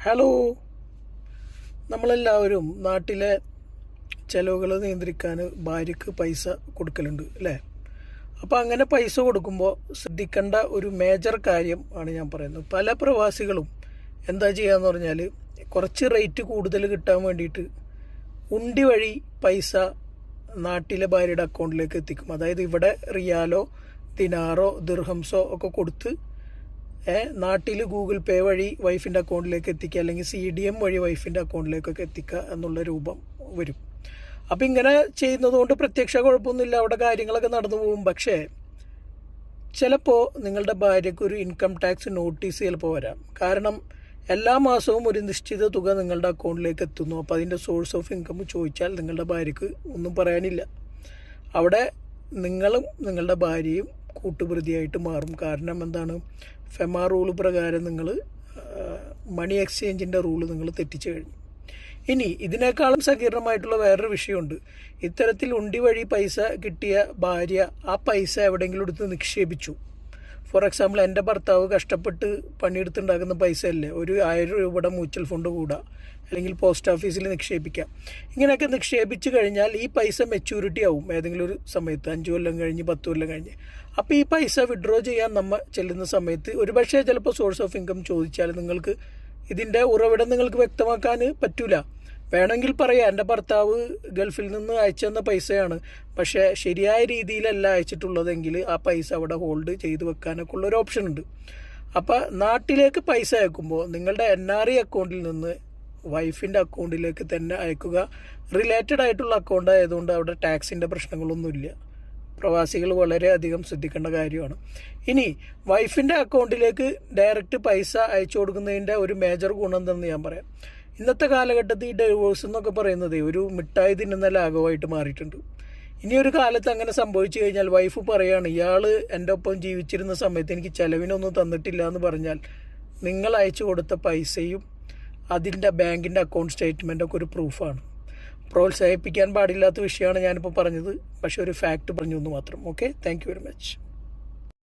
Hello, നമ്മളെല്ലാവരും നാട്ടിലെ ചിലവുകൾ നിയന്ത്രിക്കാൻ ഭാര്യയ്ക്ക് പൈസ കൊടുക്കലുണ്ട് അല്ലേ? അപ്പോൾ അങ്ങനെ പൈസ കൊടുക്കുമ്പോൾ ശ്രദ്ധിക്കേണ്ട ഒരു മേജർ കാര്യം ആണ് ഞാൻ പറയുന്നത്. പല പ്രവാസികളും എന്താ ചെയ്യാന്ന് പറഞ്ഞാൽ കുറച്ച് റേറ്റ് കൂടുതൽ കിട്ടാൻ വേണ്ടിയിട്ട് ഉണ്ടി വഴി പൈസ നാട്ടിലെ ഭാര്യയുടെ അക്കൗണ്ടിലേക്ക് എത്തിക്കും. അതായത് ഇവിടെ റിയാലോ ദിനാറോ ദിർഹംസോ ഒക്കെ കൊടുത്ത് നാട്ടിൽ ഗൂഗിൾ പേ വഴി വൈഫിൻ്റെ അക്കൗണ്ടിലേക്ക് എത്തിക്കുക, അല്ലെങ്കിൽ CDM വഴി വൈഫിൻ്റെ അക്കൗണ്ടിലേക്കൊക്കെ എത്തിക്കുക എന്നുള്ള രൂപം വരും. അപ്പം ഇങ്ങനെ ചെയ്യുന്നത് കൊണ്ട് പ്രത്യക്ഷ കുഴപ്പമൊന്നുമില്ല, അവിടെ കാര്യങ്ങളൊക്കെ നടന്നു പോകും. പക്ഷേ ചിലപ്പോൾ നിങ്ങളുടെ ഭാര്യയ്ക്ക് ഒരു ഇൻകം ടാക്സ് നോട്ടീസ് ചിലപ്പോൾ വരാം. കാരണം എല്ലാ മാസവും ഒരു നിശ്ചിത തുക നിങ്ങളുടെ അക്കൗണ്ടിലേക്ക് എത്തുന്നു. അപ്പോൾ അതിൻ്റെ സോഴ്സ് ഓഫ് ഇൻകം ചോദിച്ചാൽ നിങ്ങളുടെ ഭാര്യയ്ക്ക് ഒന്നും പറയാനില്ല. അവിടെ നിങ്ങളും നിങ്ങളുടെ ഭാര്യയും കൂട്ടുപ്രതിയായിട്ട് മാറും. കാരണം എന്താണ്? ഫെമ റൂൾ പ്രകാരം നിങ്ങൾ മണി എക്സ്ചേഞ്ചിൻ്റെ റൂള് നിങ്ങൾ തെറ്റിച്ചു കഴിഞ്ഞു. ഇനി ഇതിനേക്കാളും സങ്കീർണമായിട്ടുള്ള വേറൊരു വിഷയമുണ്ട്. ഇത്തരത്തിൽ ഉണ്ടി വഴി പൈസ കിട്ടിയ ഭാര്യ ആ പൈസ എവിടെയെങ്കിലും എടുത്ത് നിക്ഷേപിച്ചു. ഫോർ എക്സാമ്പിൾ, എൻ്റെ ഭർത്താവ് കഷ്ടപ്പെട്ട് പണിയെടുത്തുണ്ടാക്കുന്ന പൈസ അല്ലേ, ഒരു 1000 രൂപയുടെ മ്യൂച്വൽ ഫണ്ട് കൂടാ, അല്ലെങ്കിൽ പോസ്റ്റ് ഓഫീസിൽ നിക്ഷേപിക്കാം. ഇങ്ങനെയൊക്കെ നിക്ഷേപിച്ച് കഴിഞ്ഞാൽ ഈ പൈസ മെച്യൂരിറ്റി ആവും ഏതെങ്കിലും ഒരു സമയത്ത്, 5 കൊല്ലം കഴിഞ്ഞ് 10 കൊല്ലം കഴിഞ്ഞ്. അപ്പോൾ ഈ പൈസ വിഡ്രോ ചെയ്യാൻ നമ്മൾ ചെല്ലുന്ന സമയത്ത് ഒരുപക്ഷെ ചിലപ്പോൾ സോഴ്സ് ഓഫ് ഇൻകം ചോദിച്ചാൽ നിങ്ങൾക്ക് ഇതിൻ്റെ ഉറവിടം നിങ്ങൾക്ക് വ്യക്തമാക്കാൻ പറ്റൂല. വേണമെങ്കിൽ പറയാം, എൻ്റെ ഭർത്താവ് ഗൾഫിൽ നിന്ന് അയച്ചു തന്ന പൈസയാണ്, പക്ഷേ ശരിയായ രീതിയിലല്ല അയച്ചിട്ടുള്ളതെങ്കിൽ ആ പൈസ അവിടെ ഹോൾഡ് ചെയ്ത് വെക്കാനൊക്കെ ഉള്ളൊരു ഓപ്ഷൻ ഉണ്ട്. അപ്പോൾ നാട്ടിലേക്ക് പൈസ അയക്കുമ്പോൾ നിങ്ങളുടെ NRI അക്കൗണ്ടിൽ നിന്ന് വൈഫിൻ്റെ അക്കൗണ്ടിലേക്ക് തന്നെ അയക്കുക. റിലേറ്റഡ് ആയിട്ടുള്ള അക്കൗണ്ട് ആയതുകൊണ്ട് അവിടെ ടാക്സിൻ്റെ പ്രശ്നങ്ങളൊന്നുമില്ല. പ്രവാസികൾ വളരെയധികം ശ്രദ്ധിക്കേണ്ട കാര്യമാണ്. ഇനി വൈഫിൻ്റെ അക്കൗണ്ടിലേക്ക് ഡയറക്റ്റ് പൈസ അയച്ചു കൊടുക്കുന്നതിൻ്റെ ഒരു മേജർ ഗുണം എന്തെന്ന് ഞാൻ പറയാം. ഇന്നത്തെ കാലഘട്ടത്തിൽ ഈ ഡൈവോഴ്സ് എന്നൊക്കെ പറയുന്നത് ഒരു മിഠായി തിന്നുന്ന ലാഘവമായിട്ട് മാറിയിട്ടുണ്ട്. ഇനി ഒരു കാലത്ത് അങ്ങനെ സംഭവിച്ചു കഴിഞ്ഞാൽ വൈഫ് പറയാണ്, ഇയാൾ എൻ്റെ ഒപ്പം ജീവിച്ചിരുന്ന സമയത്ത് എനിക്ക് ചിലവിനൊന്നും തന്നിട്ടില്ല എന്ന് പറഞ്ഞാൽ നിങ്ങൾ അയച്ചു കൊടുത്ത പൈസയും അതിൻ്റെ ബാങ്കിൻ്റെ അക്കൗണ്ട് സ്റ്റേറ്റ്മെൻറ്റൊക്കെ ഒരു പ്രൂഫാണ്. പ്രോത്സാഹിപ്പിക്കാൻ പാടില്ലാത്ത വിഷയമാണ് ഞാനിപ്പോൾ പറഞ്ഞത്, പക്ഷേ ഒരു ഫാക്റ്റ് പറഞ്ഞു എന്ന് മാത്രം. Okay, thank you very much.